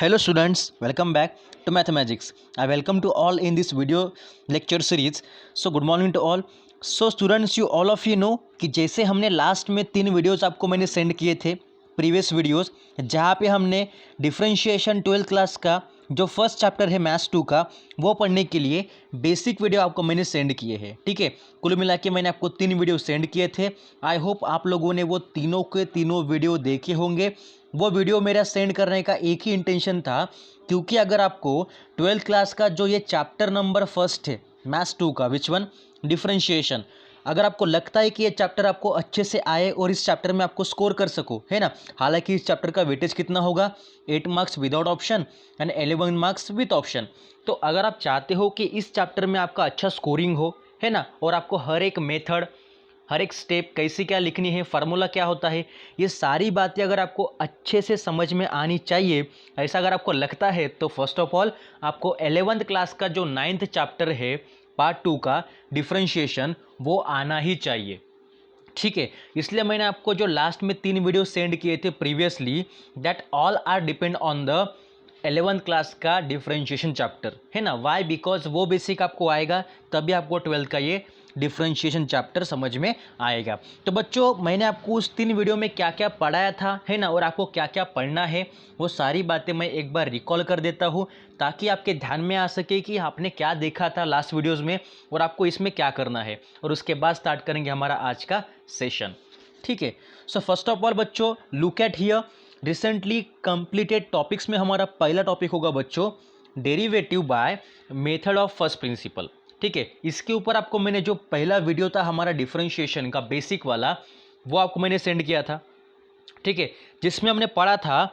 Hello students, welcome back to Mathematics. I welcome to all in this video lecture series. So good morning to all. So students, you all of you know कि जैसे हमने last में 3 videos आपको मैंने send किए थे previous videos, जहाँ पे हमने डिफरेंशिएशन 12th क्लास का जो फर्स्ट चैप्टर है मैथ्स 2 का वो पढ़ने के लिए बेसिक वीडियो आपको मैंने सेंड किए हैं। ठीक है, कुल मिला के मैंने आपको 3 वीडियो सेंड किए थे। आई होप आप लोगों ने वो तीनों के तीनों वीडियो देखे होंगे। वो वीडियो मेरा सेंड करने का एक ही इंटेंशन था, क्योंकि अगर आपको 12th क्लास का जो ये चैप्टर नंबर फर्स्ट है मैथ्स 2 का, विच वन, डिफरेंशिएशन, अगर आपको लगता है कि ये चैप्टर आपको अच्छे से आए और इस चैप्टर में आपको स्कोर कर सको, है ना। हालांकि इस चैप्टर का वेटेज कितना होगा, 8 marks without option and 11 marks with option. तो अगर आप चाहते हो कि इस चैप्टर में आपका अच्छा स्कोरिंग हो, है ना, और आपको हर एक मेथड, हर एक स्टेप कैसी क्या लिखनी है, फार्मूला क्या होता है, ये सारी बातें अगर आपको अच्छे से समझ में आनी चाहिए, ऐसा अगर आपको लगता है, तो फर्स्ट ऑफ ऑल आपको 11th क्लास का जो 9th चैप्टर है पार्ट 2 का डिफरेंशिएशन, वो आना ही चाहिए। ठीक है, इसलिए मैंने आपको जो लास्ट में 3 वीडियो सेंड किए थे previously, that all are depend on the 11th class का डिफरेंशिएशन चैप्टर, है ना। वाई? बिकॉज वो बेसिक आपको आएगा तभी आपको 12th का ये डिफरेंशिएशन चैप्टर समझ में आएगा। तो बच्चों, मैंने आपको उस 3 वीडियो में क्या क्या पढ़ाया था, है ना, और आपको क्या क्या पढ़ना है, वो सारी बातें मैं एक बार रिकॉल कर देता हूँ, ताकि आपके ध्यान में आ सके कि आपने क्या देखा था लास्ट वीडियोज़ में और आपको इसमें क्या करना है। और उसके बाद स्टार्ट करेंगे हमारा आज का सेशन। ठीक है, सो फर्स्ट ऑफ ऑल बच्चों, look at here recently completed topics में हमारा पहला टॉपिक होगा बच्चों, derivative by method of first principal. ठीक है, इसके ऊपर आपको मैंने जो पहला वीडियो था हमारा डिफरेंशिएशन का बेसिक वाला, वो आपको मैंने सेंड किया था। ठीक है, जिसमें हमने पढ़ा था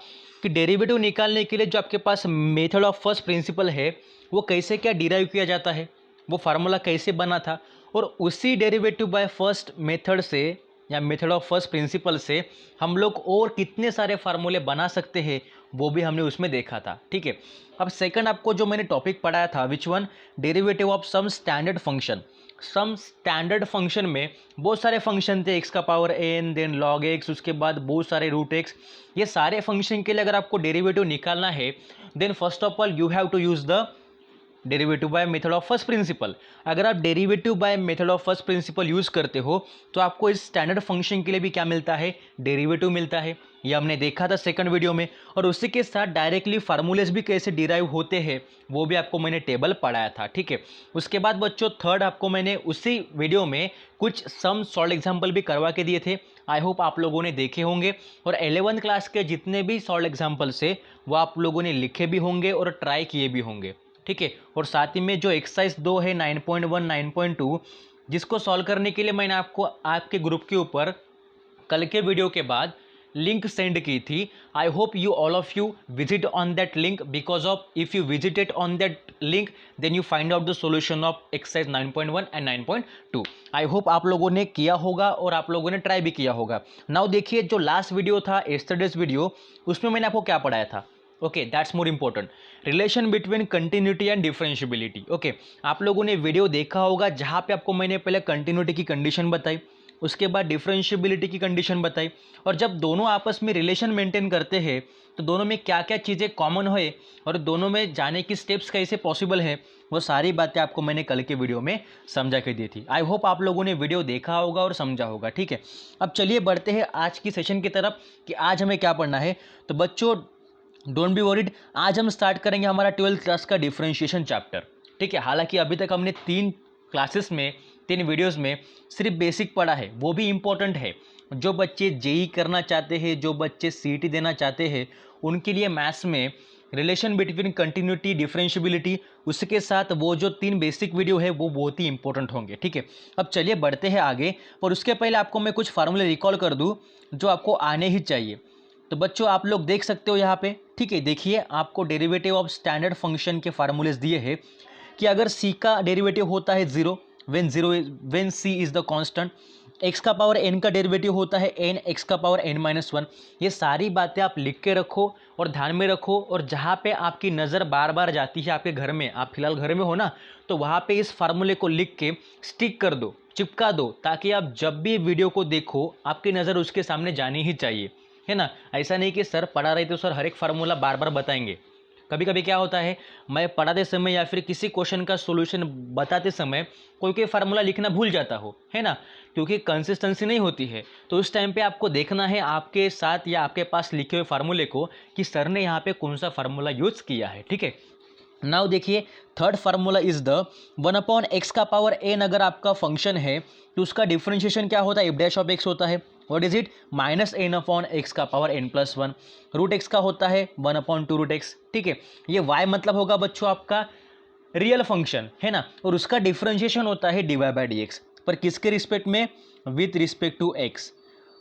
कि डेरिवेटिव निकालने के लिए जो आपके पास मेथड ऑफ फर्स्ट प्रिंसिपल है, वो कैसे क्या डिराइव किया जाता है, वो फार्मूला कैसे बना था, और उसी डेरिवेटिव बाय फर्स्ट मेथड से या मेथड ऑफ फर्स्ट प्रिंसिपल से हम लोग और कितने सारे फार्मूले बना सकते हैं, वो भी हमने उसमें देखा था। ठीक है, अब सेकंड आपको जो मैंने टॉपिक पढ़ाया था, which one, derivative of some standard function. Some standard function में बहुत सारे फंक्शन थे, एक्स का power n, then log x, उसके बाद बहुत सारे रूट एक्स। ये सारे फंक्शन के लिए अगर आपको डेरिवेटिव निकालना है, then first of all you have to use the derivative by method of first principle. अगर आप derivative by method of first principle use करते हो, तो आपको इस स्टैंडर्ड फंक्शन के लिए भी क्या मिलता है, डेरिवेटिव मिलता है। ये हमने देखा था सेकंड वीडियो में। और उसी के साथ डायरेक्टली फार्मूलेस भी कैसे डिराइव होते हैं, वो भी आपको मैंने टेबल पढ़ाया था। ठीक है, उसके बाद बच्चों थर्ड आपको मैंने उसी वीडियो में कुछ सम सॉल्व एग्जाम्पल भी करवा के दिए थे। आई होप आप लोगों ने देखे होंगे, और 11th क्लास के जितने भी सॉल्व एग्जाम्पल्स है वो आप लोगों ने लिखे भी होंगे और ट्राई किए भी होंगे। ठीक है, और साथ ही में जो एक्सरसाइज 2 है 9.1 9.2, जिसको सॉल्व करने के लिए मैंने आपको आपके ग्रुप के ऊपर कल के वीडियो के बाद लिंक सेंड की थी। I hope you all of you visit on that link, because of if you visited on that link then you find out the solution of exercise 9.1 and 9.2। I hope आप लोगों ने किया होगा और आप लोगों ने ट्राई भी किया होगा। नाउ देखिए, जो लास्ट वीडियो था यस्टरडेज वीडियो, उसमें मैंने आपको क्या पढ़ाया था। Okay, that's more important, relation between continuity and differentiability. Okay, आप लोगों ने वीडियो देखा होगा जहाँ पे आपको मैंने पहले कंटिन्यूटी की कंडीशन बताई, उसके बाद डिफरेंशियबिलिटी की कंडीशन बताई, और जब दोनों आपस में रिलेशन मेंटेन करते हैं तो दोनों में क्या क्या चीज़ें कॉमन है और दोनों में जाने की स्टेप्स कैसे पॉसिबल है, वो सारी बातें आपको मैंने कल के वीडियो में समझा के दी थी। आई होप आप लोगों ने वीडियो देखा होगा और समझा होगा। ठीक है, अब चलिए बढ़ते हैं आज की सेशन की तरफ कि आज हमें क्या पढ़ना है। तो बच्चों डोंट बी वरीड, आज हम स्टार्ट करेंगे हमारा 12th क्लास का डिफरेंशिएशन चैप्टर। ठीक है, हालांकि अभी तक हमने 3 क्लासेस में 3 वीडियोस में सिर्फ बेसिक पढ़ा है, वो भी इम्पोर्टेंट है। जो बच्चे जेई करना चाहते हैं, जो बच्चे सीईटी देना चाहते हैं, उनके लिए मैथ्स में रिलेशन बिटवीन कंटिन्यूटी, डिफरेंशियबिलिटी, उसके साथ वो जो 3 बेसिक वीडियो है वो बहुत ही इंपॉर्टेंट होंगे। ठीक है, अब चलिए बढ़ते हैं आगे, पर उसके पहले आपको मैं कुछ फार्मूले रिकॉल कर दूँ जो आपको आने ही चाहिए। तो बच्चों आप लोग देख सकते हो यहाँ पे। ठीक है, देखिए आपको डेरिवेटिव ऑफ स्टैंडर्ड फंक्शन के फार्मूलेस दिए हैं कि अगर c का डेरिवेटिव होता है 0 when c is the constant, x का पावर n का डेरिवेटिव होता है n x का पावर n-1। ये सारी बातें आप लिख के रखो और ध्यान में रखो, और जहाँ पे आपकी नज़र बार बार जाती है आपके घर में, आप फिलहाल घर में हो ना, तो वहाँ पे इस फार्मूले को लिख के स्टिक कर दो, चिपका दो, ताकि आप जब भी वीडियो को देखो आपकी नज़र उसके सामने जानी ही चाहिए, है ना। ऐसा नहीं कि सर पढ़ा रहे तो सर हर एक फार्मूला बार बार बताएंगे, कभी कभी क्या होता है, मैं पढ़ाते समय या फिर किसी क्वेश्चन का सॉल्यूशन बताते समय कोई फार्मूला लिखना भूल जाता हो, है ना, क्योंकि कंसिस्टेंसी नहीं होती है। तो उस टाइम पे आपको देखना है आपके साथ या आपके पास लिखे हुए फार्मूले को कि सर ने यहाँ पे कौन सा फार्मूला यूज़ किया है, ठीक है। नाउ देखिए, third formula is the 1/x का पावर n अगर आपका फंक्शन है तो उसका डिफरेंशिएशन क्या होता है, f डैश ऑफ x होता है। व्हाट इज इट, -n/x का पावर n+1। रूट एक्स का होता है 1/2 रूट एक्स, ठीक है। ये y मतलब होगा बच्चों आपका रियल फंक्शन, है ना, और उसका डिफरेंशिएशन होता है dy/dx। पर किसके रिस्पेक्ट में, विथ रिस्पेक्ट टू x।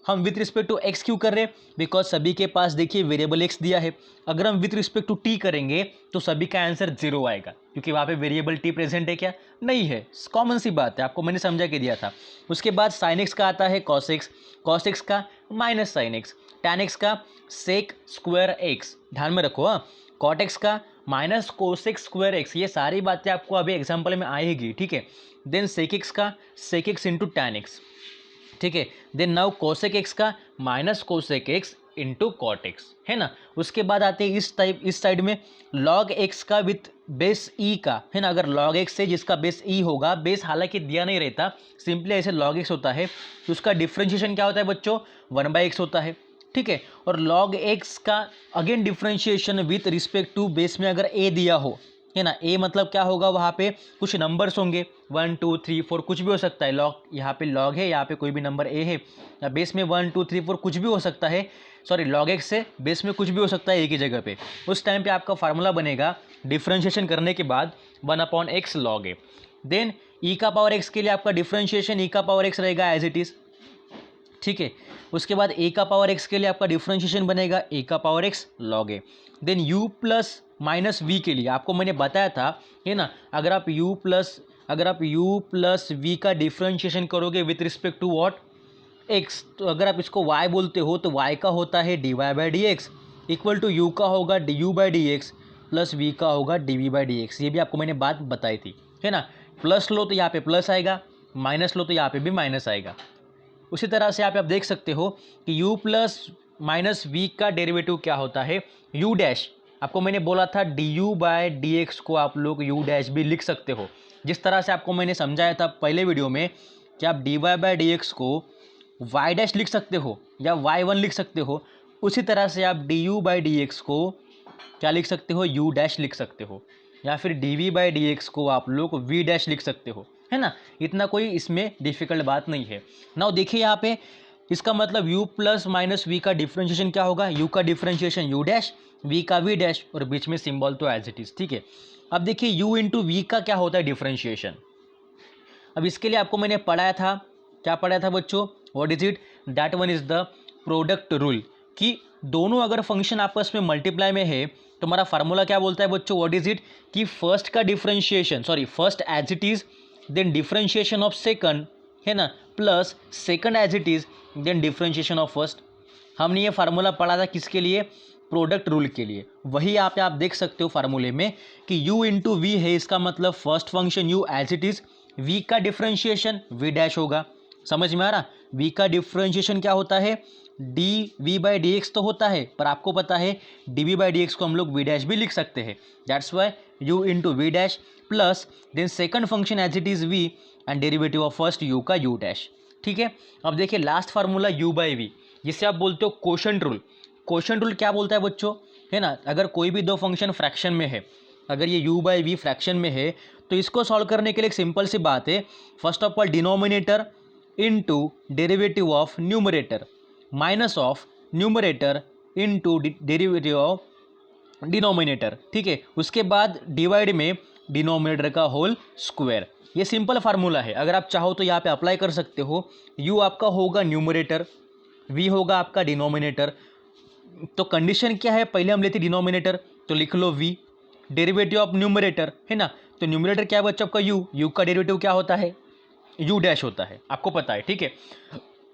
हम विथ रिस्पेक्ट टू x क्यों कर रहे हैं, बिकॉज सभी के पास देखिए वेरिएबल x दिया है। अगर हम विथ रिस्पेक्ट टू t करेंगे तो सभी का आंसर 0 आएगा, क्योंकि वहाँ पे वेरिएबल t प्रेजेंट है क्या, नहीं है। कॉमन सी बात है, आपको मैंने समझा के दिया था। उसके बाद साइन x का आता है cos x, cos x का minus sine x, tan x का सेक स्क्वायर x, ध्यान में रखो हाँ, cot x का माइनस कोसेक स्क्वायर x। ये सारी बातें आपको अभी एग्जाम्पल में आएगी, ठीक है। देन सेक x का sec x into tan x, ठीक है। देन नाउ कोसेक एक्स का minus cosec x into cot x, है ना। उसके बाद आते हैं इस साइड में लॉग एक्स का विथ बेस ई का, है ना। अगर लॉग एक्स है जिसका बेस ई होगा, बेस हालांकि दिया नहीं रहता, सिंपली ऐसे लॉग एक्स होता है, तो उसका डिफरेंशिएशन क्या होता है बच्चों, 1/x होता है, ठीक है। और लॉग एक्स का again differentiation with respect to base में अगर ए दिया हो, है ना, ए मतलब क्या होगा, वहाँ पे कुछ नंबर्स होंगे 1 2 3 4 कुछ भी हो सकता है। लॉग यहाँ पे लॉग है, यहाँ पे कोई भी नंबर ए है, या बेस में 1 2 3 4 कुछ भी हो सकता है। सॉरी, लॉग एक्स से बेस में कुछ भी हो सकता है एक ही जगह पे। उस टाइम पे आपका फार्मूला बनेगा डिफ्रेंशिएशन करने के बाद 1/x लॉग ए। देन ई का पावर एक्स के लिए आपका डिफ्रेंशिएशन ई का पावर एक्स रहेगा एज इट इज़, ठीक है। उसके बाद ए का पावर एक्स के लिए आपका डिफरेंशिएशन बनेगा ए का power x log a. Then u plus minus v के लिए आपको मैंने बताया था, है ना, अगर आप यू प्लस वी का डिफरेंशिएशन करोगे with respect to what, x, तो अगर आप इसको y बोलते हो तो y का होता है dy/dx इक्वल टू यू का होगा du/dx प्लस v का होगा dv/dx। ये भी आपको मैंने बात बताई थी, है ना। प्लस लो तो यहाँ पे प्लस आएगा, माइनस लो तो यहाँ पे भी माइनस आएगा। उसी तरह से आप देख सकते हो कि u प्लस माइनस वी का डेरिवेटिव क्या होता है, u डैश। आपको मैंने बोला था du/dx को आप लोग u डैश भी लिख सकते हो। जिस तरह से आपको मैंने समझाया था पहले वीडियो में कि आप dy/dx को y डैश लिख सकते हो या y1 लिख सकते हो, उसी तरह से आप du/dx को क्या लिख सकते हो, u डैश लिख सकते हो, या फिर dv/dx को आप लोग v डैश लिख सकते हो, है ना। इतना कोई इसमें डिफिकल्ट बात नहीं है। नाउ देखिए यहाँ पे इसका मतलब u प्लस माइनस वी का डिफरेंशिएशन क्या होगा, u का डिफरेंशिएशन u डैश, v का v डैश, और बीच में सिंबल तो एज इट इज, ठीक है। अब देखिए u इंटू वी का क्या होता है डिफरेंशिएशन। अब इसके लिए आपको मैंने पढ़ाया था, क्या पढ़ाया था बच्चों, what is it, that one is the product rule, कि दोनों अगर फंक्शन आपस में मल्टीप्लाई में है तो हमारा फार्मूला क्या बोलता है बच्चों, व्हाट इज इट, कि फर्स्ट का differentiation, sorry first as it is then differentiation of second, है ना, plus second as it is then differentiation of first. हमने ये फार्मूला पढ़ा था किसके लिए, प्रोडक्ट रूल के लिए। वही यहाँ पे आप देख सकते हो फार्मूले में कि u इंटू वी है, इसका मतलब first function u as it is, v का डिफरेंशिएशन v डैश होगा। समझ में आ रहा, v का डिफरेंशिएशन क्या होता है, dv/dx तो होता है, पर आपको पता है dv/dx को हम लोग v डैश भी लिख सकते हैं, that's why u into v dash plus then second function as it is v and derivative of first u का u डैश, ठीक है। अब देखिए लास्ट फार्मूला u/v, जिससे आप बोलते हो क्वोशंट रूल। क्वोशंट रूल क्या बोलता है बच्चों, है ना, अगर कोई भी दो फंक्शन फ्रैक्शन में है, अगर ये u/v फ्रैक्शन में है तो इसको सॉल्व करने के लिए एक सिंपल सी बात है, first of all denominator into derivative of numerator minus of numerator into derivative of denominator, ठीक है। उसके बाद डिवाइड में डिनोमिनेटर का होल स्क्वायर। ये सिंपल फार्मूला है, अगर आप चाहो तो यहाँ पे अप्लाई कर सकते हो। u आपका होगा न्यूमरेटर, v होगा आपका डिनोमिनेटर। तो कंडीशन क्या है, पहले हम लेते डिनोमिनेटर तो लिख लो v, डेरिवेटिव ऑफ न्यूमरेटर, है ना, तो न्यूमरेटर क्या है बच्चों आपका u का डेरिवेटिव क्या होता है, u डैश होता है, आपको पता है, ठीक है।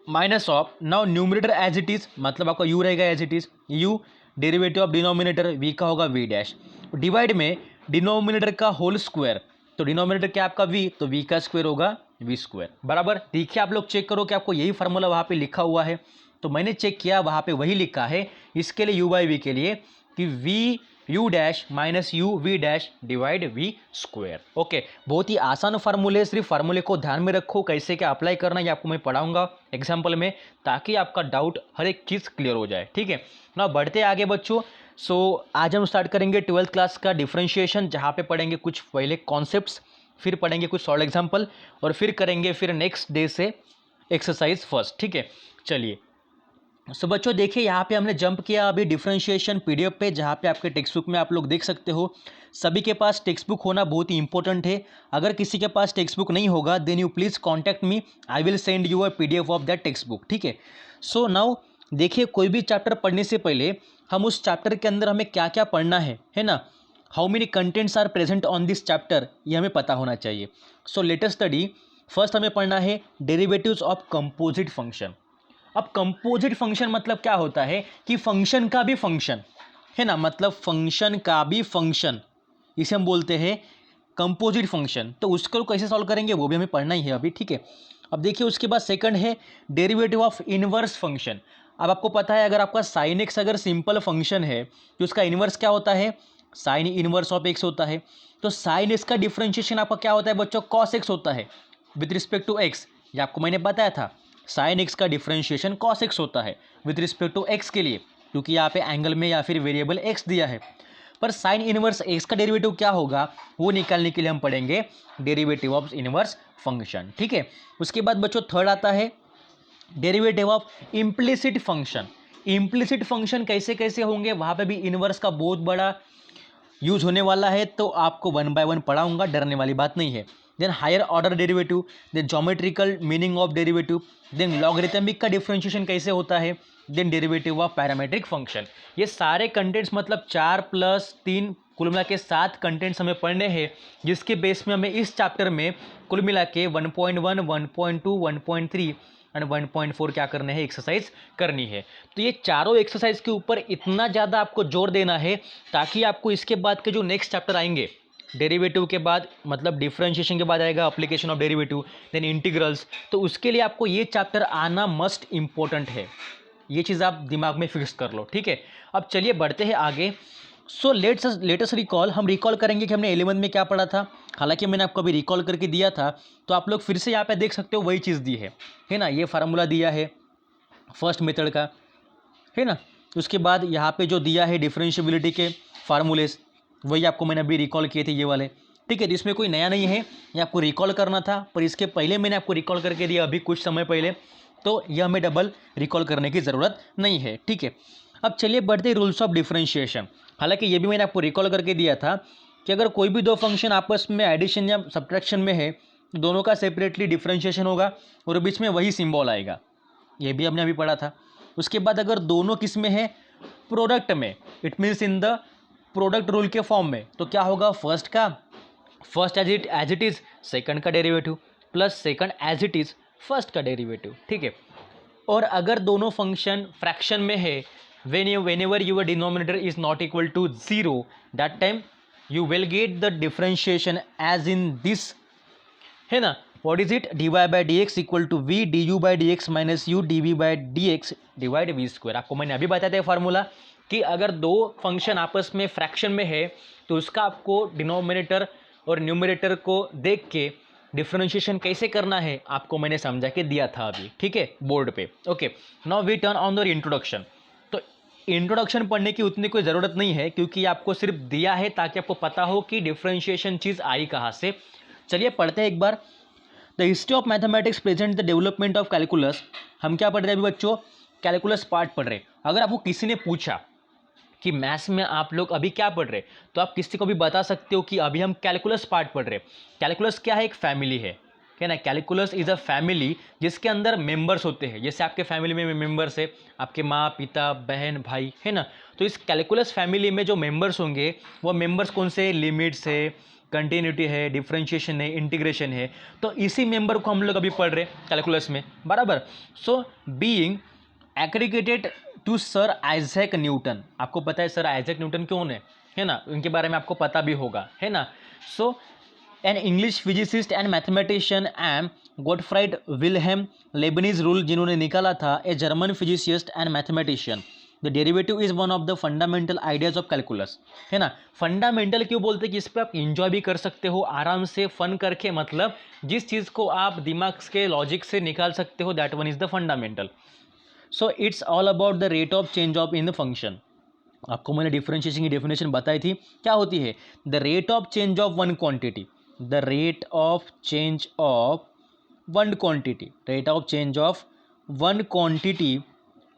Minus of now numerator as it is, मतलब आपका u रहेगा as it is, u derivative of denominator v का होगा v डैश, डिवाइड में डिनोमिनेटर का होल स्क्वायर, तो डिनोमिनेटर क्या आपका v, तो v का स्क्वायर होगा v स्क्वायर, बराबर। देखिए आप लोग चेक करो कि आपको यही फार्मूला वहाँ पे लिखा हुआ है, तो मैंने चेक किया वहाँ पे वही लिखा है। इसके लिए u/v के लिए कि v u dash minus u v dash divide v square. Okay, बहुत ही आसान फार्मूले, सिर्फ फार्मूले को ध्यान में रखो, कैसे क्या अप्लाई करना है ये आपको मैं पढ़ाऊंगा एग्जाम्पल में, ताकि आपका डाउट हर एक चीज़ क्लियर हो जाए। ठीक है ना, बढ़ते आगे बच्चों। सो आज हम स्टार्ट करेंगे 12th क्लास का डिफरेंशिएशन, जहाँ पे पढ़ेंगे कुछ पहले कॉन्सेप्ट्स, फिर पढ़ेंगे कुछ सॉल्व एग्जाम्पल, और फिर करेंगे फिर नेक्स्ट डे से एक्सरसाइज फर्स्ट। ठीक है, चलिए। सो बच्चों देखिए, यहाँ पे हमने जंप किया अभी डिफरेंशिएशन पीडीएफ पे, जहाँ पे आपके टेक्स्ट बुक में आप लोग देख सकते हो। सभी के पास टेक्स्ट बुक होना बहुत ही इंपॉर्टेंट है। अगर किसी के पास टेक्स्ट बुक नहीं होगा then you please contact me, I will send you a PDF of that text book. ठीक है, सो नाउ देखिए, कोई भी चैप्टर पढ़ने से पहले हम उस चैप्टर के अंदर हमें क्या क्या पढ़ना है ना, how many contents are present on this chapter, ये हमें पता होना चाहिए। So let us study. First हमें पढ़ना है डेरिवेटिव्स ऑफ कंपोजिट फंक्शन। अब कंपोजिट फंक्शन मतलब क्या होता है कि फंक्शन का भी फंक्शन है ना, मतलब फंक्शन का भी फंक्शन, इसे हम बोलते हैं कंपोजिट फंक्शन। तो उसको कैसे सॉल्व करेंगे वो भी हमें पढ़ना ही है अभी। ठीक है, अब देखिए उसके बाद सेकंड है डेरिवेटिव ऑफ इनवर्स फंक्शन। अब आपको पता है, अगर आपका साइन एक्स अगर सिंपल फंक्शन है तो उसका इनवर्स क्या होता है, साइन इनवर्स ऑफ एक्स होता है। तो साइन एक्स का डिफरेंशिएशन आपका क्या होता है बच्चों, कॉस एक्स होता है विद रिस्पेक्ट टू एक्स। ये आपको मैंने बताया था, साइन एक्स का डिफरेंशिएशन कॉस एक्स होता है विद रिस्पेक्ट टू एक्स के लिए, क्योंकि यहाँ पे एंगल में या फिर वेरिएबल एक्स दिया है। पर साइन इनवर्स एक्स का डेरिवेटिव क्या होगा वो निकालने के लिए हम पढ़ेंगे डेरिवेटिव ऑफ इनवर्स फंक्शन। ठीक है, उसके बाद बच्चों थर्ड आता है derivative of implicit function. Implicit function कैसे कैसे होंगे, वहाँ पे भी इनवर्स का बहुत बड़ा यूज होने वाला है, तो आपको 1 बाय 1 पढ़ाऊंगा, डरने वाली बात नहीं है। Then higher order derivative, then geometrical meaning of derivative, then logarithmic का डिफरेंशिएशन कैसे होता है, then derivative of parametric function. ये सारे कंटेंट्स मतलब 4 + 3 कुल मिला के 7 कंटेंट्स हमें पढ़ने हैं, जिसके बेस में हमें इस चैप्टर में कुल मिला के 1.1, 1.2, 1.3 एंड 1.4 क्या करने हैं, एक्सरसाइज करनी है। तो ये चारों एक्सरसाइज के ऊपर इतना ज़्यादा आपको जोर देना है, ताकि आपको इसके बाद के जो नेक्स्ट चैप्टर आएंगे, डेरिवेटिव के बाद मतलब डिफरेंशिएशन के बाद आएगा application of derivative, then integrals, तो उसके लिए आपको ये चैप्टर आना मस्ट इम्पोर्टेंट है। ये चीज़ आप दिमाग में फिक्स कर लो। ठीक है, अब चलिए बढ़ते हैं आगे। सो लेट्स रिकॉल, हम रिकॉल करेंगे कि हमने 11th में क्या पढ़ा था। हालांकि मैंने आपको अभी रिकॉल करके दिया था, तो आप लोग फिर से यहाँ पे देख सकते हो वही चीज़ दी है ना। ये फार्मूला दिया है फर्स्ट मेथड का, है ना। उसके बाद यहाँ पे जो दिया है डिफरेंशिएबिलिटी के फार्मूलेस, वही आपको मैंने अभी रिकॉल किए थे ये वाले। ठीक है, तो इसमें कोई नया नहीं है, ये आपको रिकॉल करना था, पर इसके पहले मैंने आपको रिकॉल करके दिया अभी कुछ समय पहले, तो यह हमें डबल रिकॉल करने की ज़रूरत नहीं है। ठीक है, अब चलिए बढ़ते रूल्स ऑफ डिफरेंशिएशन। हालांकि ये भी मैंने आपको रिकॉल करके दिया था कि अगर कोई भी दो फंक्शन आपस में एडिशन या सब्ट्रैक्शन में है, तो दोनों का सेपरेटली डिफरेंशिएशन होगा और बीच में वही सिंबल आएगा, ये भी हमने अभी पढ़ा था। उसके बाद अगर दोनों किस में है, प्रोडक्ट में, it means in the product rule के फॉर्म में, तो क्या होगा, first as it is second का derivative plus second as it is first का डेरिवेटिव। ठीक है, और अगर दोनों फंक्शन फ्रैक्शन में है, whenever your denominator is not equal to 0, that time you will get the differentiation as in this, है ना। what is it, dy by dx equal to v du by dx minus u dv by dx divide v square. आपको मैंने अभी बताया था formula कि अगर दो फंक्शन आपस में फ्रैक्शन में है तो उसका आपको डिनोमिनेटर और न्यूमरेटर को देख के डिफरेंशिएशन कैसे करना है आपको मैंने समझा के दिया था अभी। ठीक है, बोर्ड पे। Okay, now we turn on the introduction. तो इंट्रोडक्शन पढ़ने की उतनी कोई ज़रूरत नहीं है, क्योंकि आपको सिर्फ दिया है ताकि आपको पता हो कि डिफरेंशिएशन चीज़ आई कहाँ से। चलिए पढ़ते हैं एक बार। The history of mathematics present the development of calculus. हम क्या पढ़ रहे हैं अभी बच्चों, कैलकुलस पार्ट पढ़ रहे हैं। अगर आपको किसी ने पूछा कि मैथ्स में आप लोग अभी क्या पढ़ रहे, तो आप किसी को भी बता सकते हो कि अभी हम कैलकुलस पार्ट पढ़ रहे। कैलकुलस क्या है, एक फैमिली है ना। कैलकुलस इज़ अ फैमिली जिसके अंदर मेंबर्स होते हैं। जैसे आपके फैमिली में मेंबर्स है, आपके माँ पिता बहन भाई, है ना। तो इस कैलकुलस फैमिली में जो मेंबर्स होंगे वो मेंबर्स कौन से, लिमिट्स है, कंटिन्यूटी है, डिफरेंशिएशन है, इंटीग्रेशन है। तो इसी मेंबर को हम लोग अभी पढ़ रहे कैलकुलस में, बराबर। So being aggregated to sir Isaac Newton. आपको पता है सर आइजैक न्यूटन कौन है ना, उनके बारे में आपको पता भी होगा, है ना। So an English physicist and mathematician M Gottfried Wilhelm Leibniz rule, जिन्होंने निकाला था, a German physicist and mathematician. The derivative is one of the fundamental ideas of calculus, है ना। फंडामेंटल क्यों बोलते हैं कि इस पर आप इंजॉय भी कर सकते हो आराम से फन करके, मतलब जिस चीज़ को आप दिमाग के लॉजिक से निकाल सकते हो, that one is the fundamental. So it's all about the rate of change of in the function. आपको मैंने डिफरेंशिएशन की डेफिनेशन बताई थी, क्या होती है, the rate of change of one quantity, the rate of change of one quantity, rate of change of one quantity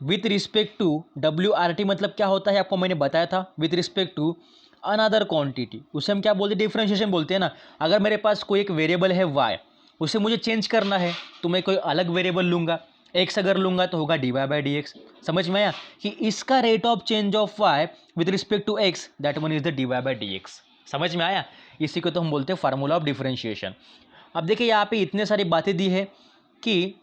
with respect to WRT, मतलब क्या होता है आपको मैंने बताया था, with respect to another quantity, उसे हम क्या बोलते हैं, डिफरेंशिएशन बोलते हैं ना। अगर मेरे पास कोई एक वेरिएबल है y, उसे मुझे चेंज करना है तो मैं कोई अलग वेरिएबल लूँगा, x अगर लूँगा तो होगा dy/dx। समझ में आया कि इसका rate of change of y with respect to x, that one is the dy/dx। समझ में आया, इसी को तो हम बोलते हैं फार्मूला ऑफ डिफरेंशिएशन। अब देखिए यहाँ पे इतने सारी बातें दी है कि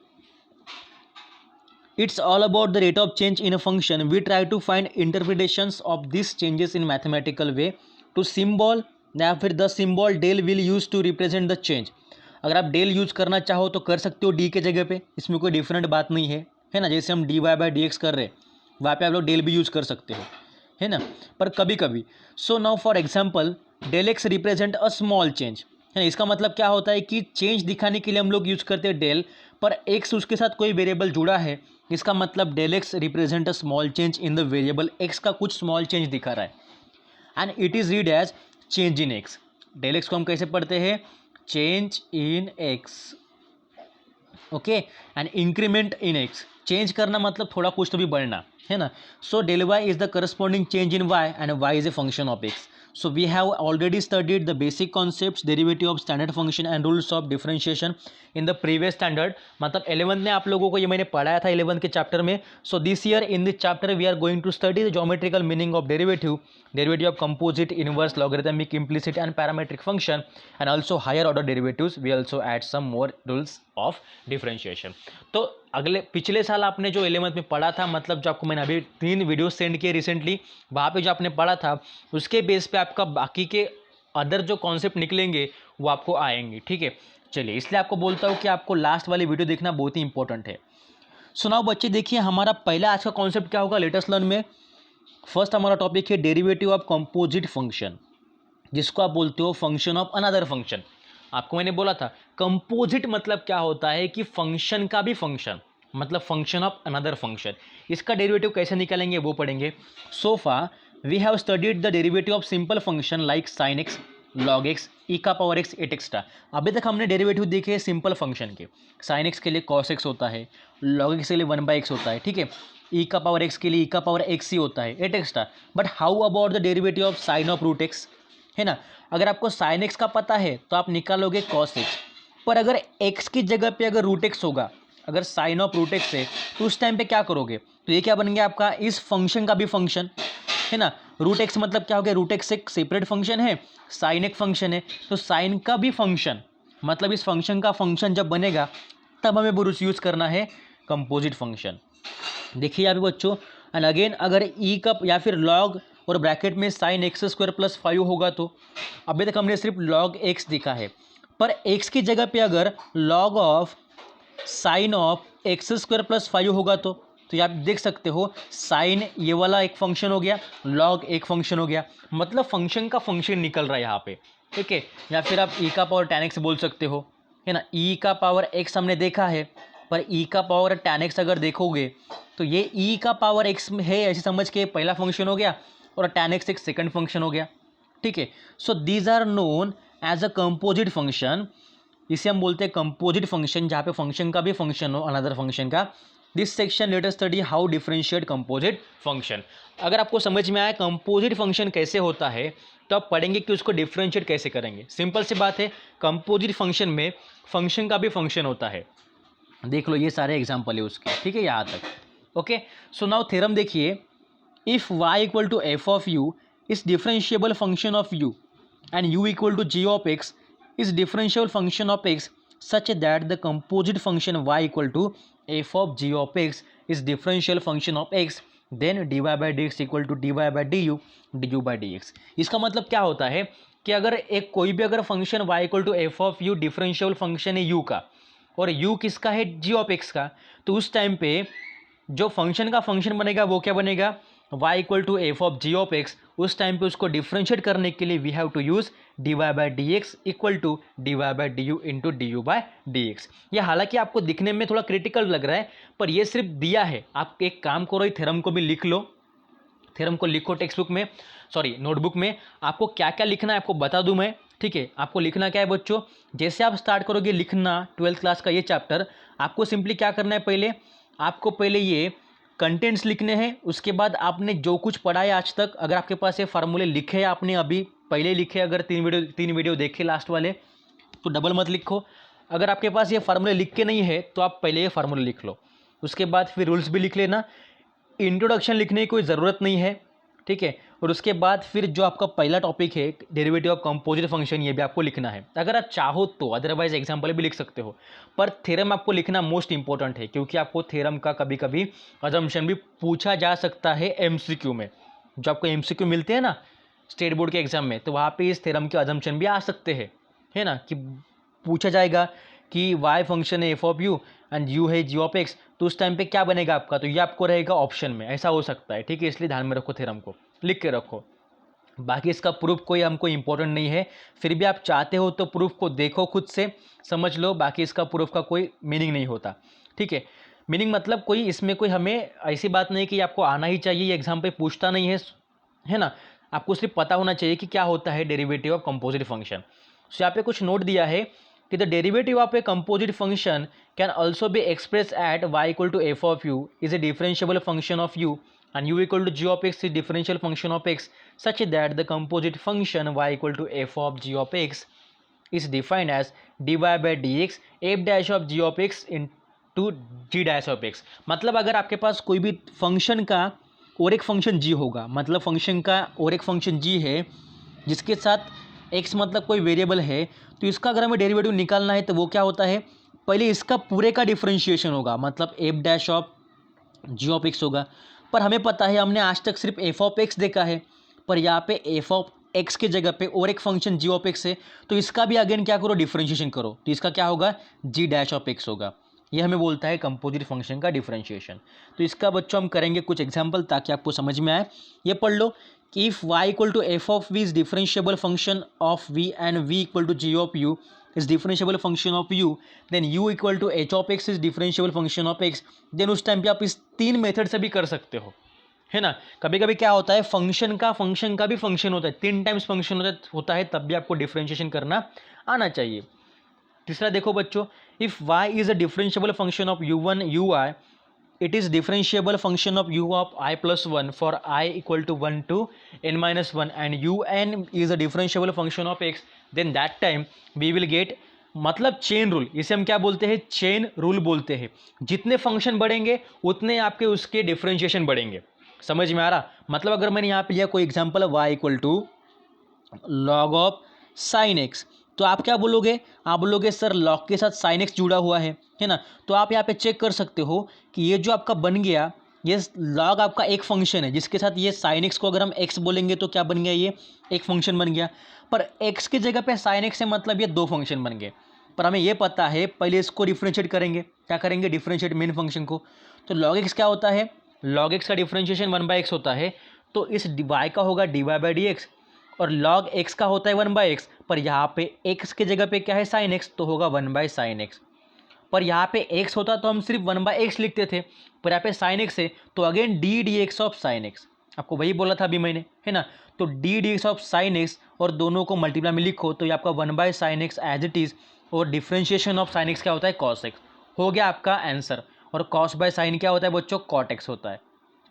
it's all about the rate of change in a function. We try to find interpretations of these changes in mathematical way to symbol, या फिर the symbol del will use to represent the change। अगर आप del use करना चाहो तो कर सकते हो d के जगह पे, इसमें कोई डिफरेंट बात नहीं है ना। जैसे हम dy/dx कर रहे हैं, वहाँ पे आप लोग del भी यूज कर सकते हो, है ना, पर कभी कभी। So now for example del x represent a small change, है ना। इसका मतलब क्या होता है कि चेंज दिखाने के लिए हम लोग यूज करते हैं del, पर x उसके साथ कोई वेरिएबल जुड़ा है, इसका मतलब del x represent a small change in the variable x का कुछ स्मॉल चेंज दिखा रहा है, and it is read as change in x। del x को हम कैसे पढ़ते हैं, चेंज इन x, ओके, and increment in x, change करना मतलब थोड़ा कुछ तो भी बढ़ना, है ना। So del y is the corresponding change in y and y is a function of x। So we have already studied the basic concepts, derivative of standard function and rules of differentiation in the previous standard। मतलब 11th में आप लोगों को ये मैंने पढ़ाया था 11th के चैप्टर में। So this year in this chapter we are going to study the geometrical meaning of derivative, derivative of composite, inverse, logarithmic, implicit and parametric function, and also higher order derivatives। We also add some more rules of differentiation। तो पिछले साल आपने जो 11th में पढ़ा था, मतलब जो आपको मैंने अभी 3 वीडियो सेंड किए रिसेंटली, वहाँ पे जो आपने पढ़ा था उसके बेस पे आपका बाकी के अदर जो कॉन्सेप्ट निकलेंगे वो आपको आएंगे, ठीक है। चलिए, इसलिए आपको बोलता हूँ कि आपको लास्ट वाली वीडियो देखना बहुत ही इंपॉर्टेंट है। सुनाओ बच्चे, देखिए हमारा पहला आज का कॉन्सेप्ट क्या होगा लेटेस्ट लर्न में। फर्स्ट हमारा टॉपिक है डेरिवेटिव ऑफ कंपोजिट फंक्शन, जिसको आप बोलते हो फंक्शन ऑफ अनदर फंक्शन। आपको मैंने बोला था कंपोजिट मतलब क्या होता है कि फंक्शन का भी फंक्शन, मतलब फंक्शन ऑफ अनदर फंक्शन। इसका डेरिवेटिव कैसे निकालेंगे वो पढ़ेंगे। So far we have studied the derivative of simple function like sine x, log x, e का पावर एक्स, एटेक्स्ट्रा। अभी तक हमने डेरिवेटिव देखे सिंपल फंक्शन के। साइन एक्स के लिए कॉस एक्स होता है, लॉग एक्स के लिए 1/x होता है, ठीक है। ई का पावर एक्स के लिए ई का पावर एक्स ही होता है, etcetera. But how about the derivative of sine of root x, है ना। अगर आपको साइन एक्स का पता है तो आप निकालोगे कॉस एक्स, पर अगर एक्स की जगह पे अगर रूट एक्स होगा, अगर साइन ऑफ रूट एक्स है, तो उस टाइम पे क्या करोगे, तो ये क्या बन गया आपका इस फंक्शन का भी फंक्शन, है ना। रूट एक्स मतलब क्या हो गया, रूट एक्स एक सेपरेट फंक्शन है, साइन एक फंक्शन है, तो साइन का भी फंक्शन, मतलब इस फंक्शन का फंक्शन जब बनेगा तब हमें बुरुस यूज़ करना है कंपोजिट फंक्शन। देखिए यहाँ पे बच्चों, एंड अगेन अगर ई का या फिर लॉग और ब्रैकेट में साइन एक्स स्क्वायर प्लस 5 होगा, तो अभी तक हमने सिर्फ लॉग एक्स दिखा है, पर एक्स की जगह पे अगर log of sine of x square plus 5 होगा, तो आप देख सकते हो साइन ये वाला एक फंक्शन हो गया, लॉग एक फंक्शन हो गया, मतलब फंक्शन का फंक्शन निकल रहा है यहाँ पे, ठीक है। या फिर आप ई का पावर tan x बोल सकते हो, है ना। ई का पावर x हमने देखा है, पर ई का पावर tan x अगर देखोगे तो ये ई का पावर x है ऐसे समझ के पहला फंक्शन हो गया, और tan x एक सेकंड फंक्शन हो गया, ठीक है। So these are known as a composite function. इसे हम बोलते हैं कंपोजिट फंक्शन, जहाँ पे फंक्शन का भी फंक्शन हो अनदर फंक्शन का। This section late us study how differentiate composite function. अगर आपको समझ में आया कंपोजिट फंक्शन कैसे होता है, तो आप पढ़ेंगे कि उसको डिफरेंशिएट कैसे करेंगे। सिंपल सी बात है, कंपोजिट फंक्शन में फंक्शन का भी फंक्शन होता है। देख लो ये सारे एग्जाम्पल है उसके, ठीक है, यहाँ तक। ओके, सो नाउ थ्योरम देखिए, if y equal to f of u is differentiable function of u and u equal to g of x is differentiable function of x such that the composite function y equal to f of g of x is differential function of x, then dy by dx equal to dy by du du by dx। इसका मतलब क्या होता है कि अगर एक कोई भी अगर function y equal to f of u differential function है u का, और u किसका है, g ऑफ x का, तो उस टाइम पे जो फंक्शन का फंक्शन बनेगा वो क्या बनेगा, y equal to f of g of x, उस टाइम पे उसको डिफ्रेंशिएट करने के लिए we have to use dy by d x equal to dy by d u into d u by d x. ये हालांकि आपको दिखने में थोड़ा क्रिटिकल लग रहा है, पर ये सिर्फ दिया है। आप एक काम करो, थ्योरम को भी लिख लो, थ्योरम को लिखो टेक्स्ट बुक में, सॉरी नोटबुक में। आपको क्या क्या लिखना है आपको बता दूं मैं, ठीक है। आपको लिखना क्या है बच्चों, जैसे आप स्टार्ट करोगे लिखना 12th क्लास का ये चैप्टर, आपको सिंपली क्या करना है, पहले आपको पहले ये कंटेंट्स लिखने हैं। उसके बाद आपने जो कुछ पढ़ा है आज तक, अगर आपके पास ये फार्मूले लिखे हैं आपने अभी पहले लिखे, अगर तीन वीडियो देखे लास्ट वाले, तो डबल मत लिखो। अगर आपके पास ये फार्मूले लिख के नहीं है तो आप पहले ये फार्मूले लिख लो। उसके बाद फिर रूल्स भी लिख लेना, इंट्रोडक्शन लिखने की कोई ज़रूरत नहीं है, ठीक है। और उसके बाद फिर जो आपका पहला टॉपिक है डेरिवेटिव ऑफ कंपोजिट फंक्शन, ये भी आपको लिखना है अगर आप चाहो तो, अदरवाइज एग्जांपल भी लिख सकते हो। पर थ्योरम आपको लिखना मोस्ट इंपॉर्टेंट है, क्योंकि आपको थ्योरम का कभी कभी अजम्पशन भी पूछा जा सकता है एमसीक्यू में। जो आपको एमसीक्यू मिलते हैं ना स्टेट बोर्ड के एग्जाम में, तो वहाँ पे इस थ्योरम के अजम्पशन भी आ सकते हैं, है ना, कि पूछा जाएगा कि वाई फंक्शन है F of u and you है जी ऑफ एक्स, तो उस टाइम पे क्या बनेगा आपका, तो ये आपको रहेगा ऑप्शन में, ऐसा हो सकता है, ठीक है। इसलिए ध्यान में रखो, थ्योरम को लिख के रखो। बाकी इसका प्रूफ कोई हमको इंपॉर्टेंट नहीं है, फिर भी आप चाहते हो तो प्रूफ को देखो, खुद से समझ लो। बाकी इसका प्रूफ का कोई मीनिंग नहीं होता, ठीक है। मीनिंग मतलब कोई इसमें कोई हमें ऐसी बात नहीं कि आपको आना ही चाहिए, ये एग्जाम पे पूछता नहीं है ना। आपको सिर्फ पता होना चाहिए कि क्या होता है डेरिवेटिव ऑफ कंपोजिट फंक्शन। तो यहाँ पे कुछ नोट दिया है कि the derivative of a composite function can also be express at y equal to f of u is a differentiable function of u and u equal to g of x is differential function of x such that the composite function y equal to f of g of x is defined as dy by dx f dash of g of x into g dash of x। मतलब अगर आपके पास कोई भी function का और एक function g होगा, मतलब फंक्शन का और एक फंक्शन g है जिसके साथ x मतलब कोई वेरिएबल है, तो इसका अगर हमें डेरिवेटिव निकालना है तो वो क्या होता है, पहले इसका पूरे का डिफरेंशिएशन होगा, मतलब f dash of g of x होगा। पर हमें पता है हमने आज तक सिर्फ एफ ऑफ एक्स देखा है, पर यहाँ पे एफ ऑफ एक्स के जगह पे और एक फंक्शन जी ऑफ एक्स है, तो इसका भी अगेन क्या करो, डिफरेंशिएशन करो, तो इसका क्या होगा, जी डैश ऑफ एक्स होगा। ये हमें बोलता है कंपोजिट फंक्शन का डिफरेंशिएशन। तो इसका बच्चों हम करेंगे कुछ एग्जाम्पल ताकि आपको समझ में आए। ये पढ़ लो कि if y equal to f of v is differentiable function of v and v equal to g of u is differentiable function of u, then u equal to h of x is differentiable function of x, then उस time पे आप इस तीन method से भी कर सकते हो, है ना। कभी कभी क्या होता है, फंक्शन का भी फंक्शन होता है, 3 टाइम्स फंक्शन होता है, तब भी आपको डिफरेंशिएशन करना आना चाहिए। तीसरा देखो बच्चों, if y is a differentiable function of u1 ui, it is differentiable function of u of I plus 1 for I equal to 1 to n minus 1 and un is a differentiable function of x, then that time we will get, मतलब chain rule, इसे हम क्या बोलते हैं, chain rule बोलते हैं। जितने function बढ़ेंगे उतने आपके उसके डिफरेंशिएशन बढ़ेंगे। समझ में आ रहा, मतलब अगर मैंने यहाँ पे लिया कोई example y equal to log of sine x, तो आप क्या बोलोगे, आप बोलोगे सर लॉग के साथ साइन एक्स जुड़ा हुआ है ना। तो आप यहाँ पे चेक कर सकते हो कि ये जो आपका बन गया, ये लॉग आपका एक फंक्शन है जिसके साथ ये साइन एक्स को अगर हम एक्स बोलेंगे तो क्या बन गया, ये एक फंक्शन बन गया। पर एक्स की जगह पे साइन एक्स है, मतलब ये 2 फंक्शन बन गए। पर हमें ये पता है पहले इसको डिफ्रेंशिएट करेंगे, क्या करेंगे, डिफ्रेंशिएट मेन फंक्शन को। तो लॉग एक्स क्या होता है, लॉग एक्स का डिफ्रेंशिएशन 1/x होता है, तो इस y का होगा dy बाई डी एक्स, और लॉग एक्स का होता है 1/x, पर यहाँ पे x के जगह पे क्या है साइन एक्स, तो होगा 1/sin x। पर यहाँ पे x होता तो हम सिर्फ 1/x लिखते थे, पर यहाँ पे साइन एक्स है तो again D d x of sine x, आपको वही बोला था अभी मैंने, है ना। तो D d x of sine x और दोनों को मल्टीप्लाई में लिखो तो ये आपका 1/sin x as it is, और डिफ्रेंशिएशन ऑफ साइन एक्स क्या होता है, कॉस एक्स, हो गया आपका आंसर। और कॉस बाय साइन क्या होता है बच्चों, कॉट एक्स होता है,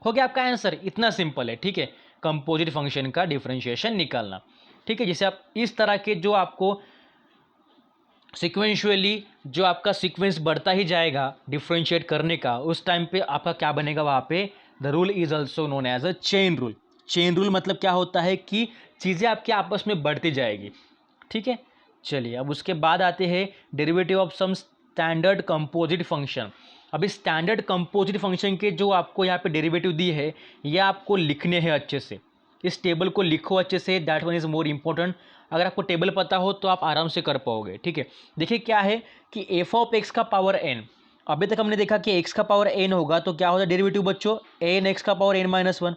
हो गया आपका आंसर। इतना सिंपल है, ठीक है, कंपोजिट फंक्शन का डिफरेंशिएशन निकालना, ठीक है। जैसे आप इस तरह के जो आपको सिक्वेंशुअली जो आपका सीक्वेंस बढ़ता ही जाएगा डिफरेंशिएट करने का, उस टाइम पे आपका क्या बनेगा, वहाँ पे the rule is also known as a chain rule. Chain rule मतलब क्या होता है कि चीज़ें आपके आपस में बढ़ती जाएगी, ठीक है। चलिए अब उसके बाद आते हैं derivative of some standard composite function. अभी स्टैंडर्ड कंपोजिट फंक्शन के जो आपको यहाँ पे डेरिवेटिव दी है, ये आपको लिखने हैं अच्छे से, इस टेबल को लिखो अच्छे से, that one is more important. अगर आपको टेबल पता हो तो आप आराम से कर पाओगे, ठीक है। देखिए क्या है कि एफ ऑफ एक्स का पावर एन, अभी तक हमने देखा कि एक्स का पावर एन होगा तो क्या होता है डेरिवेटिव बच्चों, एन एक्स का पावर एन माइनस 1,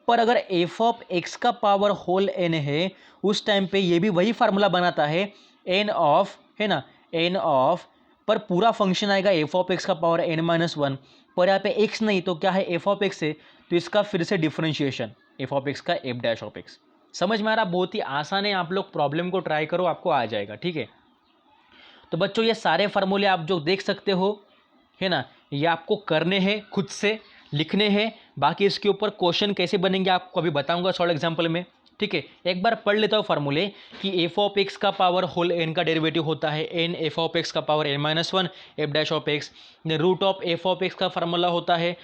पर अगर एफ ऑफ एक्स का पावर होल एन है उस टाइम पे ये भी वही फार्मूला बनाता है एन ऑफ, है ना, एन ऑफ, पर पूरा फंक्शन आएगा एफ ऑफ एक्स का पावर एन माइनस वन, पर यहाँ पे एक्स नहीं तो क्या है एफ ऑफ एक्स है, तो इसका फिर से डिफरेंशिएशन एफ ऑफ एक्स का एफ डैश ऑफ एक्स। समझ में आ रहा? बहुत ही आसान है, आप लोग प्रॉब्लम को ट्राई करो आपको आ जाएगा, ठीक है। तो बच्चों ये सारे फार्मूले आप जो देख सकते हो, है ना, ये आपको करने हैं, खुद से लिखने हैं, बाकी इसके ऊपर क्वेश्चन कैसे बनेंगे आपको अभी बताऊंगा सॉल्व एग्जाम्पल में, ठीक है। एक बार पढ़ लेता हूँ फार्मूले कि एफ ऑफ एक्स का पावर होल एन का डेरिवेटिव होता है एन एफ ऑफ एक्स का power n minus one f dash of x. Root of f of x का फार्मूला होता है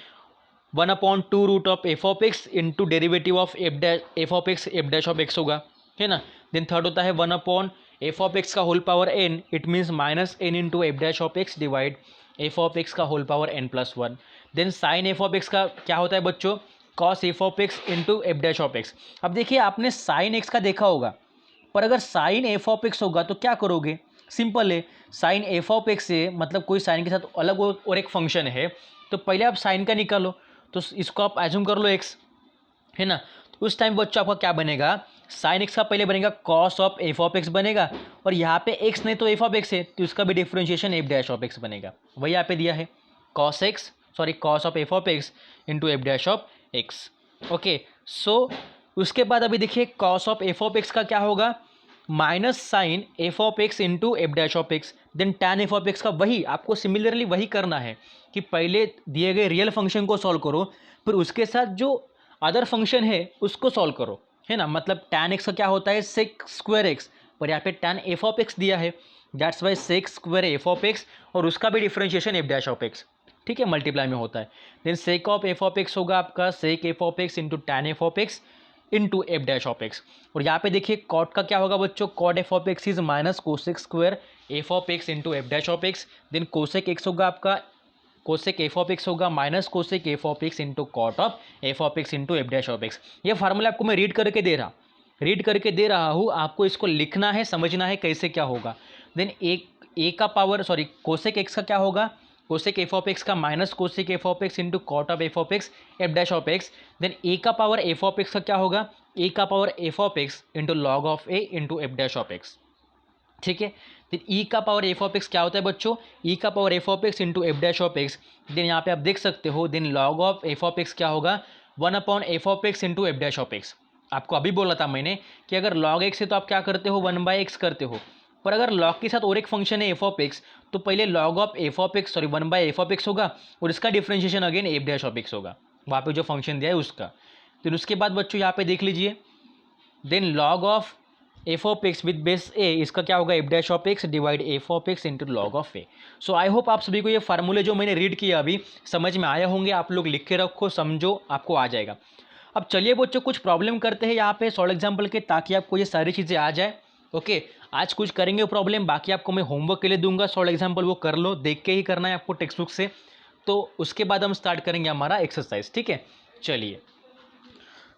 1/2 root of f of x into derivative of f of x f dash of x होगा, है ना। Then third होता है 1 f of x का whole power n, it means minus n into f dash of x divide f of x का whole power n plus one. Then sine f of x का क्या होता है बच्चों, cos f of x into f dash of x. अब देखिए आपने sine x का देखा होगा, पर अगर साइन एफ ऑफ एक्स होगा तो क्या करोगे, सिंपल है, साइन एफ ऑफ एक्स से मतलब कोई साइन के साथ अलग और एक फंक्शन है, तो पहले आप साइन का निकालो, तो इसको आप एज्यूम कर लो एक्स, है ना। तो उस टाइम बच्चों आपका क्या बनेगा, साइन एक्स का पहले बनेगा cos of f of x बनेगा, और यहाँ पे एक्स नहीं तो एफ ऑफ एक्स है तो इसका भी differentiation f dash of x बनेगा, वही यहाँ पे दिया है cos of f of x into f dash of x. Okay, so उसके बाद अभी देखिए cos of f of x का क्या होगा, minus sine f of x into f dash of x. Then tan f of x का वही आपको सिमिलरली वही करना है कि पहले दिए गए रियल फंक्शन को सॉल्व करो, फिर उसके साथ जो अदर फंक्शन है उसको सॉल्व करो, है ना। मतलब टैन एक्स का क्या होता है सेक स्क्वायर एक्स, पर यहाँ पे टैन एफ ऑफ एक्स दिया है, that's why sec square f of x, और उसका भी differentiation f dash of x, ठीक है, मल्टीप्लाई में होता है। Then sec of f of x होगा आपका sec f of x into tan f of x into f dash of x. और यहाँ पे देखिए कॉट का क्या होगा बच्चों, cot f of x is minus cosec square f of x into f dash of x. Then cosec x होगा आपका, कोसेक एफ ऑफ एक्स होगा minus cosec f of x into cot of f of x into f dash of x. ये formula आपको मैं read करके दे रहा हूँ, आपको इसको लिखना है, समझना है कैसे क्या होगा। देन ए का पावर कोसेक एक्स का क्या होगा, कोसेक एफ ऑफ एक्स का minus cosec f of x into cot of f of x f dash of x. Then a का पावर एफ ऑफ एक्स का क्या होगा, ए का power f of x into log of A into f dash of x, ठीक है। Then ई का power f of x क्या होता है बच्चों, ई का power f of x into f dash of x. Then यहाँ पे आप देख सकते हो, then log of f of x क्या होगा, 1 f of x into f dash of x. आपको अभी बोला था मैंने कि अगर लॉग एक्स है तो आप क्या करते हो 1/x करते हो, पर अगर लॉग के साथ और एक फंक्शन है एफ ऑफ एक्स तो पहले log of f of x 1/f of x होगा, और इसका differentiation again F dash of x होगा, वहाँ पे जो फंक्शन दिया है उसका। फिर उसके बाद बच्चों यहाँ पे देख लीजिए, then log of f of x with base a, इसका क्या होगा f dash of x divide f of x into log of a. So I hope आप सभी को ये फार्मूले जो मैंने रीड किया अभी समझ में आया होंगे, आप लोग लिख के रखो, समझो, आपको आ जाएगा। अब चलिए बच्चों कुछ प्रॉब्लम करते हैं यहाँ पे सॉल्व एग्जाम्पल के, ताकि आपको ये सारी चीज़ें आ जाए। ओके, आज कुछ करेंगे प्रॉब्लम, बाकी आपको मैं होमवर्क के लिए दूंगा सॉल्व एग्जाम्पल, वो कर लो, देख के ही करना है आपको टेक्स्ट बुक से। तो उसके बाद हम स्टार्ट करेंगे हमारा एक्सरसाइज, ठीक है। चलिए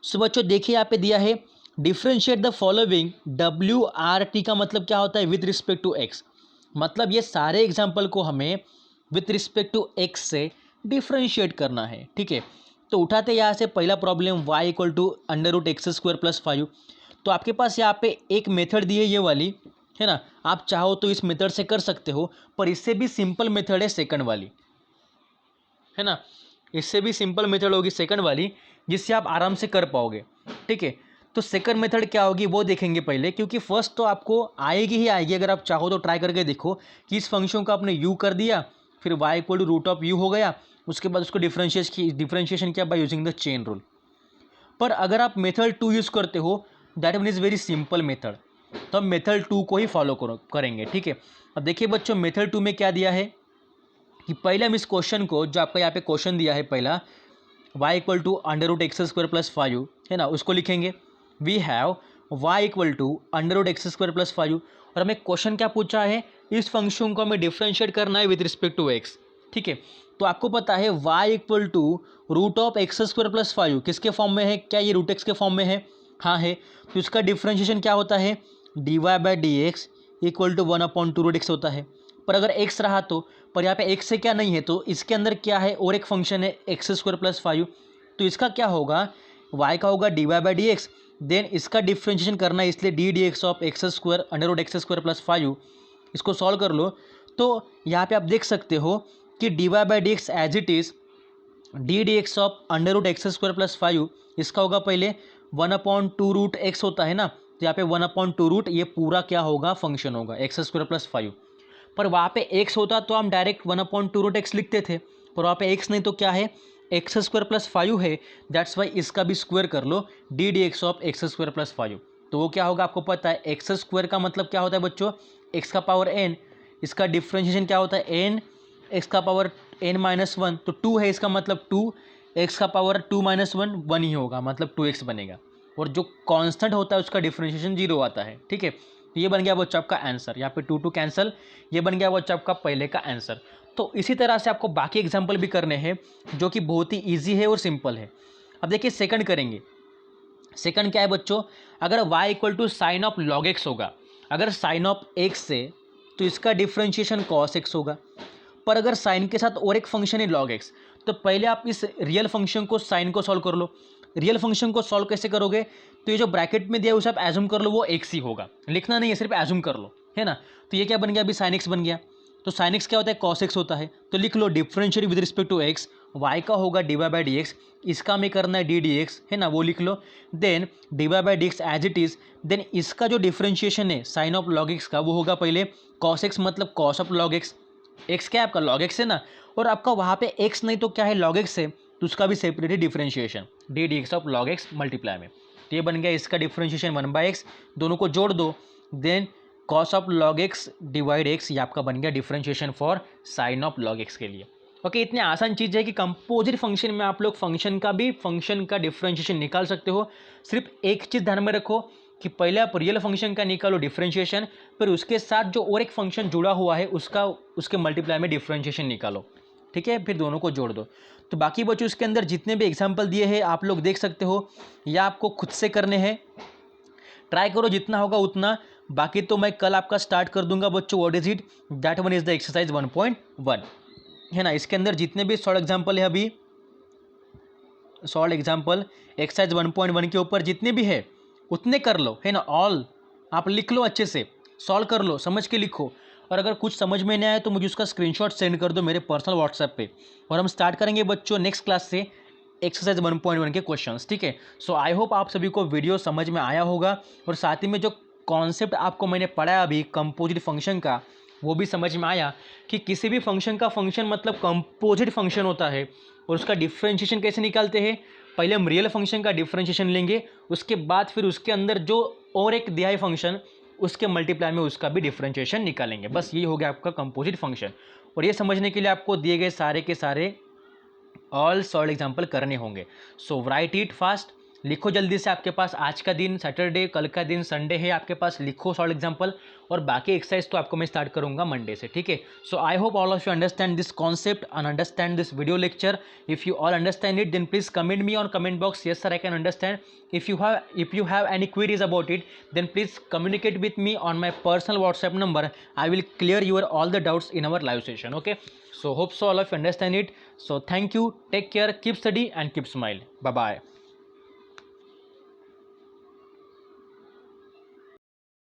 सो बच्चों देखिए यहाँ पे दिया है डिफ्रेंशिएट द फॉलोइंग, WRT का मतलब क्या होता है विथ रिस्पेक्ट टू एक्स, मतलब ये सारे एग्जाम्पल को हमें विथ रिस्पेक्ट टू एक्स से डिफ्रेंशिएट करना है, ठीक है। तो उठाते यहाँ से पहला problem y equal to √x² + 5। तो आपके पास यहाँ पे एक मेथड दी है ये वाली, है ना, आप चाहो तो इस मेथड से कर सकते हो, पर इससे भी सिंपल मेथड है सेकंड वाली, है ना, इससे भी सिंपल मेथड होगी सेकंड वाली जिससे आप आराम से कर पाओगे, ठीक है। तो सेकंड मेथड क्या होगी वो देखेंगे पहले, क्योंकि फर्स्ट तो आपको आएगी ही आएगी, अगर आप चाहो तो ट्राई करके देखो कि इस फंक्शन को आपने u कर दिया, फिर y इक्वल टू √u हो गया, उसके बाद उसको डिफ्रेंशिएशन किया by using the chain rule. पर अगर आप मेथड 2 यूज़ करते हो that mean is very simple method, तो हम मेथड 2 को ही फॉलो करेंगे, ठीक है। अब देखिए बच्चों मेथड 2 में क्या दिया है कि पहले हम इस क्वेश्चन को, जो आपका यहाँ पे क्वेश्चन दिया है पहला y इक्वल टू √x² + 5, है ना, उसको लिखेंगे we have y equal to √x² + 5, और हमें क्वेश्चन क्या पूछा है, इस फंक्शन को हमें डिफ्रेंशिएट करना है विद रिस्पेक्ट टू x, ठीक है। तो आपको पता है y इक्वल टू √x² + 5 किसके फॉर्म में है, क्या ये √x के फॉर्म में है, हाँ है, तो इसका डिफ्रेंशिएशन क्या होता है dy/dx इक्वल टू 1/2 √x होता है। पर अगर x रहा तो, पर यहाँ पे x से क्या नहीं है, तो इसके अंदर क्या है और एक फंक्शन है x² + 5, तो इसका क्या होगा y का होगा dy by d x, then इसका डिफ्रेंशिएशन करना है इसलिए d d x of x square under root x square plus 5, इसको सॉल्व कर लो। तो यहाँ पे आप देख सकते हो कि d y by d x as it is d d x of under root x square plus 5, इसका होगा पहले 1/2 रूट एक्स होता है ना, तो यहाँ पे 1/2 रूट ये पूरा क्या होगा फंक्शन होगा एक्स स्क्वायर प्लस 5। पर वहाँ पे एक्स होता तो हम डायरेक्ट 1/2 रूट एक्स लिखते थे, पर वहाँ पे एक्स नहीं तो क्या है एक्स स्क्वायर प्लस 5 है, दैट्स वाई इसका भी स्क्वायर कर लो d d x of x square plus 5। तो वो क्या होगा आपको पता है, एक्स स्क्वायर का मतलब क्या होता है बच्चों, एक्स का पावर एन, इसका डिफ्रेंशिएशन क्या होता है एन एक्स का पावर एन माइनस 1, तो 2 है इसका मतलब 2 एक्स का पावर 2 माइनस 1 1 ही होगा, मतलब 2x बनेगा, और जो कांस्टेंट होता है उसका डिफ्रेंशिएशन 0 आता है। ठीक है, तो ये बन गया बच्चों आपका आंसर, यहाँ पे 2 2 कैंसिल, ये बन गया बच्चों आपका पहले का आंसर। तो इसी तरह से आपको बाकी एग्जाम्पल भी करने हैं जो कि बहुत ही ईजी है और सिंपल है। अब देखिए सेकंड करेंगे। सेकंड क्या है बच्चों, अगर y equal to sine of log x होगा, अगर साइन ऑफ एक्स से तो इसका डिफ्रेंशिएशन कॉस एक्स होगा, पर अगर साइन के साथ और एक फंक्शन है लॉग एक्स, तो पहले आप इस रियल फंक्शन को साइन को सॉल्व कर लो। रियल फंक्शन को सॉल्व कैसे करोगे, तो ये जो ब्रैकेट में दिया है उसे आप एज्यूम कर लो वो एक्स ही होगा, लिखना नहीं है सिर्फ एज्यूम कर लो, है ना। तो ये क्या बन गया, अभी साइन एक्स बन गया, तो साइन एक्स क्या होता है कॉस एक्स होता है, तो लिख लो differentiate with respect to x, y का होगा d y by d x, इसका में करना है डी डी एक्स, है ना, वो लिख लो, then d y by d x as it is, then इसका जो डिफरेंशिएशन है साइन ऑफ लॉग एक्स का वो होगा पहले कॉस एक्स, मतलब cos of log x, x क्या है आपका लॉग एक्स है ना, और आपका वहाँ पे एक्स नहीं तो क्या है लॉग एक्स है, तो उसका भी सेपरेट है differentiation D d x of log x multiply में, तो ये बन गया इसका डिफरेंशिएशन 1/x, दोनों को जोड़ दो, then cos of log x divide x, ये आपका बन गया differentiation for sine of log x के लिए। ओके, इतनी आसान चीज़ है कि कंपोजिट फंक्शन में आप लोग फंक्शन का डिफरेंशिएशन निकाल सकते हो। सिर्फ एक चीज़ ध्यान में रखो कि पहले आप रियल फंक्शन का निकालो डिफरेंशिएशन, फिर उसके साथ जो और एक फंक्शन जुड़ा हुआ है उसके मल्टीप्लाई में डिफरेंशिएशन निकालो, ठीक है, फिर दोनों को जोड़ दो। तो बाकी बच्चों इसके अंदर जितने भी एग्जाम्पल दिए हैं आप लोग देख सकते हो, या आपको खुद से करने हैं, ट्राई करो जितना होगा उतना, बाकी तो मैं कल आपका स्टार्ट कर दूंगा बच्चों what is it, that one is the exercise 1.1, है ना। इसके अंदर जितने भी सॉल्व एग्जाम्पल है, अभी सॉल्व एग्जाम्पल एक्सरसाइज 1.1 के ऊपर जितने भी है उतने कर लो, है ना, ऑल आप लिख लो, अच्छे से सॉल्व कर लो, समझ के लिखो, और अगर कुछ समझ में नहीं आए तो मुझे उसका स्क्रीनशॉट सेंड कर दो मेरे पर्सनल व्हाट्सएप पे, और हम स्टार्ट करेंगे बच्चों नेक्स्ट क्लास से एक्सरसाइज 1.1 के क्वेश्चंस, ठीक है। सो आई होप आप सभी को वीडियो समझ में आया होगा, और साथ ही में जो कॉन्सेप्ट आपको मैंने पढ़ाया अभी कंपोजिट फंक्शन का वो भी समझ में आया कि किसी भी फंक्शन का फंक्शन मतलब कंपोजिट फंक्शन होता है, और उसका डिफ्रेंशिएशन कैसे निकालते हैं, पहले हम रियल फंक्शन का डिफ्रेंशिएशन लेंगे, उसके बाद फिर उसके अंदर जो और एक दिया है फंक्शन उसके मल्टीप्लाई में उसका भी डिफ्रेंशिएशन निकालेंगे। बस यही हो गया आपका कंपोजिट फंक्शन, और ये समझने के लिए आपको दिए गए सारे के सारे ऑल सॉल्व एग्जाम्पल करने होंगे। सो राइट इट फास्ट, लिखो जल्दी से, आपके पास आज का दिन सैटरडे, कल का दिन संडे है, आपके पास लिखो सॉल्व एग्जाम्पल, और बाकी एक्सरसाइज तो आपको मैं स्टार्ट करूंगा मंडे से, ठीक है। So I hope all of you understand this concept and understand this video lecture. If you all understand it then please comment me on comment box, yes sir I can understand. If you have any queries about it then please communicate with me on my personal WhatsApp number. I will clear your all the doubts in our live session, okay. So hope so all of you understand it. So thank you, take care, keep study and keep smile. Bye bye.